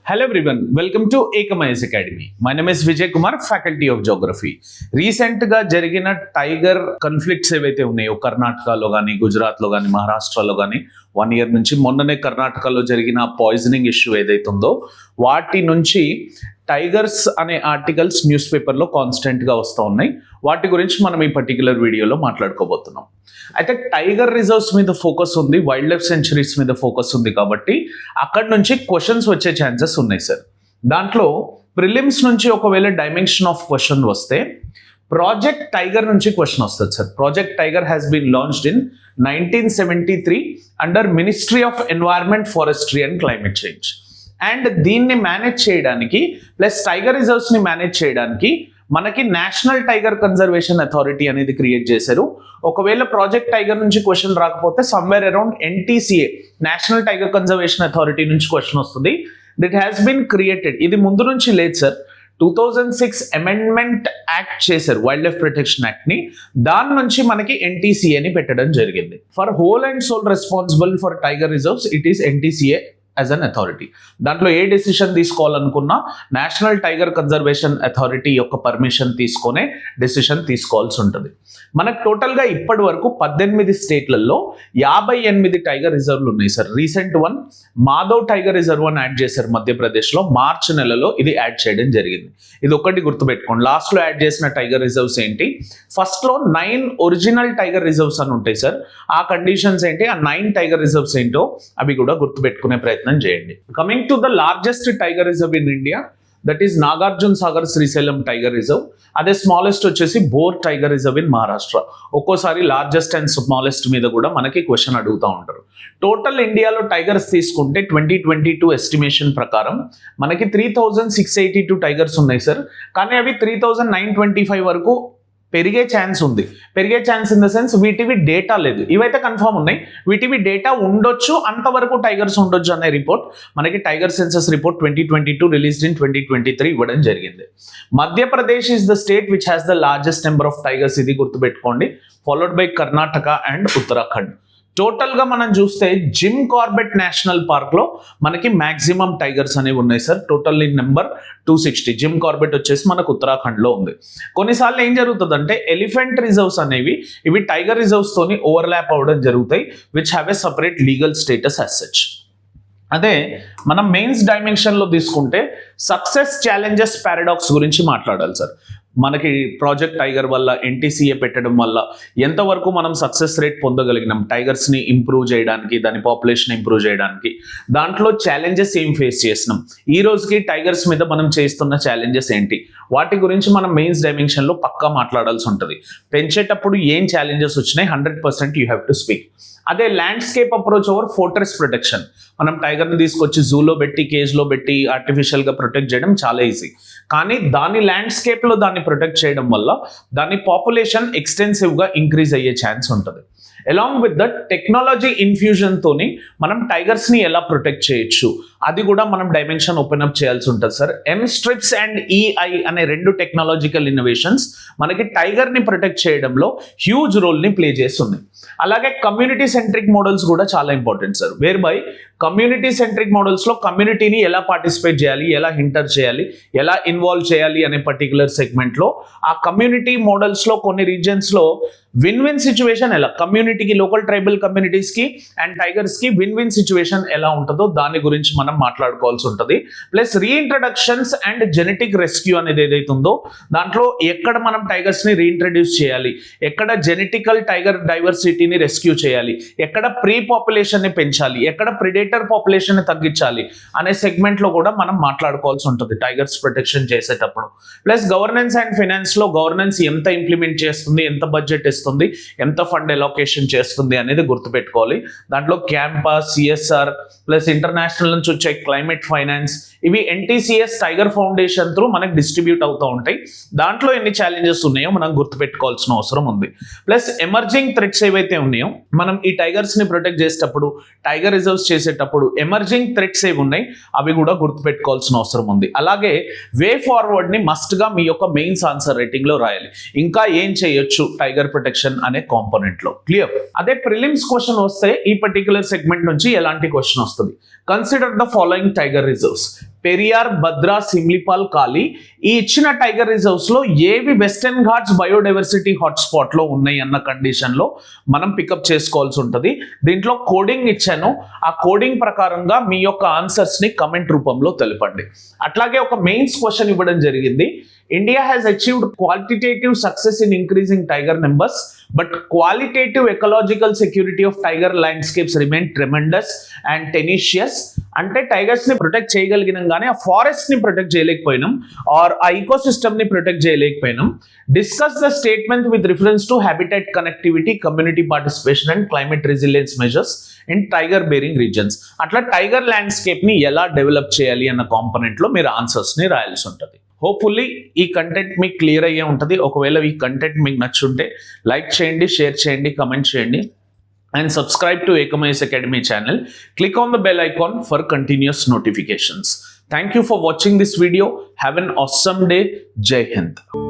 Hello everyone, welcome to Ekamais Academy. My name is Vijay Kumar, Faculty of Geography. రీసెంట్గా జరిగిన tiger conflicts ఏవైతే ఉన్నాయో కర్ణాటకలో కానీ గుజరాత్లో కానీ మహారాష్ట్రలో కానీ 1 year నుంచి మొన్ననే కర్ణాటకలో జరిగిన పాయిజనింగ్ ఇష్యూ ఏదైతే ఉందో వాటి నుంచి టైగర్స్ అనే ఆర్టికల్స్ న్యూస్ పేపర్లో కాన్స్టెంట్గా వస్తూ ఉన్నాయి. వాటి గురించి మనం ఈ పర్టికులర్ వీడియోలో మాట్లాడుకోబోతున్నాం. అయితే టైగర్ రిజర్వ్స్ మీద ఫోకస్ ఉంది, వైల్డ్ లైఫ్ సెంచరీస్ మీద ఫోకస్ ఉంది కాబట్టి అక్కడ నుంచి క్వశ్చన్స్ వచ్చే ఛాన్సెస్ ఉన్నాయి సార్. దాంట్లో ప్రిలిమ్స్ నుంచి ఒకవేళ డైమెన్షన్ ఆఫ్ క్వశ్చన్ వస్తే ప్రాజెక్ట్ టైగర్ నుంచి క్వశ్చన్ వస్తుంది sir. Project tiger has been launched in 1973 under ministry of environment, forestry and climate change. And దీన్ని మేనేజ్ చేయడానికి ప్లస్ టైగర్ రిజర్వ్స్ని మేనేజ్ చేయడానికి మనకి నేషనల్ టైగర్ కన్జర్వేషన్ అథారిటీ అనేది క్రియేట్ చేశారు. ఒకవేళ ప్రాజెక్ట్ టైగర్ నుంచి క్వశ్చన్ రాకపోతే somewhere around NTCA, national tiger conservation authority నుంచి క్వశ్చన్ వస్తుంది. That has been created. ఇది ముందు నుంచి లేదు సార్. 2006 అమెండ్మెంట్ యాక్ట్ చేశారు, వైల్డ్ లైఫ్ ప్రొటెక్షన్ యాక్ట్ని. దాని నుంచి మనకి ఎన్టీసీఏని పెట్టడం జరిగింది. For whole and sole responsible for tiger reserves it is NTCA as an authority. దాంట్లో ఏ డెసిషన్ తీసుకోవాలనుకున్నా నేషనల్ టైగర్ కన్జర్వేషన్ అథారిటీ యొక్క పర్మిషన్ తీసుకొనే డెసిషన్ తీసుకోవాల్సి ఉంటుంది. మనకు టోటల్గా ఇప్పటి వరకు 18 స్టేట్లలో 58 టైగర్ రిజర్వ్లు ఉన్నాయి sir. Recent one Madhav tiger reserve అని యాడ్ చేశారు మధ్యప్రదేశ్లో, మార్చ్ నెలలో ఇది యాడ్ చేయడం జరిగింది. ఇది ఒకటి గుర్తుపెట్టుకోండి. లాస్ట్లో యాడ్ చేసిన టైగర్ రిజర్వ్స్ ఏంటి? ఫస్ట్లో 9 ఒరిజినల్ టైగర్ రిజర్వ్స్ అని ఉంటాయి సార్. ఆ కండిషన్స్ ఏంటి, ఆ 9 టైగర్ రిజర్వ్స్ ఏంటో అవి కూడా గుర్తుపెట్టుకునే ప్రయత్నం చేయండి. Coming to the largest tiger reserve in India, that is Nagarjuna Sagar Srisailam tiger reserve. అదే స్మాలెస్ట్ వచ్చేసి bore tiger reserve in Maharashtra. ఒక్కోసారి లార్జెస్ట్ అండ్ స్మాలెస్ట్ మీద కూడా మనకి క్వశ్చన్ అడుగుతూ ఉంటారు. టోటల్ ఇండియాలో టైగర్స్ తీసుకుంటే 2022 ఎస్టిమేషన్ ప్రకారం మనకి 3682 టైగర్స్ ఉన్నాయి సార్. కానీ అవి 3925 వరకు పెరిగే ఛాన్స్ ఉంది. పెరిగే ఛాన్స్ ఇన్ ద సెన్స్ వీటివి డేటా లేదు. ఇవైతే కన్ఫర్మ్ ఉన్నాయి, వీటివి డేటా ఉండొచ్చు, అంతవరకు టైగర్స్ ఉండొచ్చు అనే రిపోర్ట్ మనకి tiger census report 2022 released in 2023 ఇవ్వడం జరిగింది. Madhya Pradesh is the state which has the largest number of tigers, ఇది గుర్తుపెట్టుకోండి. Followed by Karnataka and Uttarakhand. టోటల్గా మనం చూస్తే జిమ్ కార్బెట్ నేషనల్ పార్క్లో మనకి మ్యాక్సిమం టైగర్స్ అనేవి ఉన్నాయి sir. Total number 260. Jim Corbett వచ్చేసి మనకు ఉత్తరాఖండ్లో ఉంది. కొన్నిసార్లు ఏం జరుగుతుందంటే ఎలిఫెంట్ రిజర్వ్స్ అనేవి ఇవి టైగర్ రిజర్వ్స్ తోని ఓవర్లాప్ అవ్వడం జరుగుతాయి, which have a separate legal status as such. అదే మనం మెయిన్స్ డైమెన్షన్లో తీసుకుంటే సక్సెస్ ఛాలెంజెస్ పారాడాక్స్ గురించి మాట్లాడాలి సార్. మనకి ప్రాజెక్ట్ టైగర్ వల్ల ఎన్టీసీఏ పెట్టడం వల్ల ఎంతవరకు మనం సక్సెస్ రేట్ పొందగలిగినాం టైగర్స్ని ఇంప్రూవ్ చేయడానికి, దాని పాపులేషన్ ఇంప్రూవ్ చేయడానికి, దాంట్లో ఛాలెంజెస్ ఏం ఫేస్ చేసినాం, ఈ రోజుకి టైగర్స్ మీద మనం చేస్తున్న ఛాలెంజెస్ ఏంటి, వాటి గురించి మనం మెయిన్స్ డైమెన్షన్లో పక్కా మాట్లాడాల్సి ఉంటుంది. పెంచేటప్పుడు ఏం ఛాలెంజెస్ వచ్చినాయి 100% యూ హ్యావ్ టు స్పీక్. అదే landscape approach over fortress protection. మనం టైగర్ని తీసుకొచ్చి జూలో పెట్టి, కేజ్లో పెట్టి ఆర్టిఫిషియల్గా ప్రొటెక్ట్ చేయడం చాలా ఈజీ. కానీ దాని ల్యాండ్స్కేప్లో దాన్ని ప్రొటెక్ట్ చేయడం వల్ల దాని పాపులేషన్ ఎక్స్టెన్సివ్గా ఇంక్రీజ్ అయ్యే ఛాన్స్ ఉంటుంది. అలాంగ్ విత్ దట్ టెక్నాలజీ ఇన్ఫ్యూజన్తోని మనం టైగర్స్ని ఎలా ప్రొటెక్ట్ చేయొచ్చు, అది కూడా మనం డైమెన్షన్ ఓపెన్ అప్ చేయాల్సి ఉంటుంది సార్. ఎంస్ట్రిప్స్ అండ్ ఈఐ అనే 2 టెక్నాలజికల్ ఇన్నోవేషన్స్ మనకి టైగర్ని ప్రొటెక్ట్ చేయడంలో హ్యూజ్ రోల్ని ప్లే చేస్తున్నాయి. అలాగే కమ్యూనిటీ సెంట్రిక్ మోడల్స్ కూడా చాలా important sir. Where by community centric మోడల్స్లో కమ్యూనిటీని ఎలా పార్టిసిపేట్ చేయాలి, ఎలా హింటర్ చేయాలి, ఎలా ఇన్వాల్వ్ చేయాలి అనే పర్టికులర్ సెగ్మెంట్లో ఆ కమ్యూనిటీ మోడల్స్లో కొన్ని రీజన్స్లో విన్ విన్ సిచ్యువేషన్ ఎలా కమ్యూనిటీకి, లోకల్ ట్రైబల్ కమ్యూనిటీస్కి అండ్ టైగర్స్కి విన్ విన్ సిచ్యువేషన్ ఎలా ఉంటుందో దాని గురించి మనం మాట్లాడుకోవాల్సి ఉంటుంది. Plus reintroductions and genetic rescue అనేది ఏదైతే ఉందో దాంట్లో ఎక్కడ మనం టైగర్స్ని రీఇంట్రడ్యూస్ చేయాలి, ఎక్కడ జెనెటికల్ టైగర్ డైవర్సిటీని రెస్క్యూ చేయాలి, ఎక్కడ ప్రీ పాపులేషన్ని పెంచాలి, ఎక్కడ ప్రిడేటర్ పాపులేషన్ని తగ్గించాలి అనే సెగ్మెంట్లో కూడా మనం మాట్లాడుకోవాల్సి ఉంటుంది టైగర్స్ ప్రొటెక్షన్ చేసేటప్పుడు. ప్లస్ గవర్నెన్స్ అండ్ ఫైనాన్స్లో గవర్నెన్స్ ఎంత ఇంప్లిమెంట్ చేస్తుంది, ఎంత బడ్జెట్ ఇస్తుంది, ఎంత ఫండ్ ఎలోకేషన్ చేస్తుంది అనేది గుర్తుపెట్టుకోవాలి. దాంట్లో క్యాంపస్, సిఎస్ఆర్ ప్లస్ ఇంటర్నేషనల్ నుంచి వచ్చే క్లైమేట్ ఫైనాన్స్, ఇవి ఎన్టీసీఎస్ టైగర్ ఫౌండేషన్ త్రూ మనకు డిస్ట్రిబ్యూట్ అవుతూ ఉంటాయి. దాంట్లో ఎన్ని ఛాలెంజెస్ ఉన్నాయో మనం గుర్తుపెట్టుకోవాల్సిన అవసరం ఉంది. ప్లస్ ఎమర్జింగ్ థ్రెట్స్ ఏవైతే ఉన్నాయో మనం ఈ టైగర్స్ని ప్రొటెక్ట్ చేసేటప్పుడు, టైగర్ రిజర్వ్స్ చేసేటప్పుడు ఎమర్జింగ్ థ్రెట్స్ ఏవి ఉన్నాయి అవి కూడా గుర్తుపెట్టుకోవాల్సిన అవసరం ఉంది. అలాగే వే ఫార్వర్డ్ని మస్ట్గా మీ యొక్క మెయిన్స్ ఆన్సర్ రైటింగ్లో రాయాలి. ఇంకా ఏం చేయొచ్చు టైగర్ ప్రొటెక్షన్ అనే కాంపోనెంట్లో. క్లియర్? అదే ప్రిలిమ్స్ క్వశ్చన్ వస్తే ఈ పర్టికులర్ సెగ్మెంట్ నుంచి ఎలాంటి క్వశ్చన్ వస్తుంది? Consider the following tiger reserves. Periyar, Bhadra, Similipal, Kali ఈ ఇచ్చిన టైగర్ రిజర్వ్స్ లో ఏవి వెస్టర్న్ ఘాట్స్ బయోడైవర్సిటీ హాట్స్పాట్ లో ఉన్నాయి అన్న కండిషన్ లో మనం పికప్ చేసుకోవాల్సి ఉంటుంది. దీంట్లో కోడింగ్ ఇచ్చాను, ఆ కోడింగ్ ప్రకారంగా మీ యొక్క ఆన్సర్స్ ని కమెంట్ రూపంలో తెలపండి. అట్లాగే ఒక మెయిన్స్ క్వశ్చన్ ఇవ్వడం జరిగింది. India has achieved quantitative success in increasing tiger numbers, but qualitative ecological security of tiger landscapes remain tremendous and tenacious. అంటే టైగర్స్ ని ప్రొటెక్ట్ చేయగలిగినాం కానీ ఆ ఫారెస్ట్ ని ప్రొటెక్ట్ చేయలేకపోయినాం, ఆర్ ఆ ఈకోసిస్టమ్ ని ప్రొటెక్ట్ చేయలేకపోయినాం. Discuss the statement with reference to habitat connectivity, community participation and climate resilience measures in tiger bearing regions. అట్లా టైగర్ ల్యాండ్స్కేప్ ని ఎలా డెవలప్ చేయాలి అన్న కాంపోనెంట్ లో మీరు ఆన్సర్స్ ని రాయాల్సి ఉంటుంది. హోప్ఫుల్లీ ఈ కంటెంట్ మీకు క్లియర్ అయ్యే ఉంటుంది. ఒకవేళ ఈ కంటెంట్ మీకు నచ్చుంటే లైక్ చేయండి, షేర్ చేయండి, కమెంట్ చేయండి and subscribe to Ekamay's Academy channel. Click on the bell icon for continuous notifications. Thank you for watching this video. Have an awesome day. Jai Hind.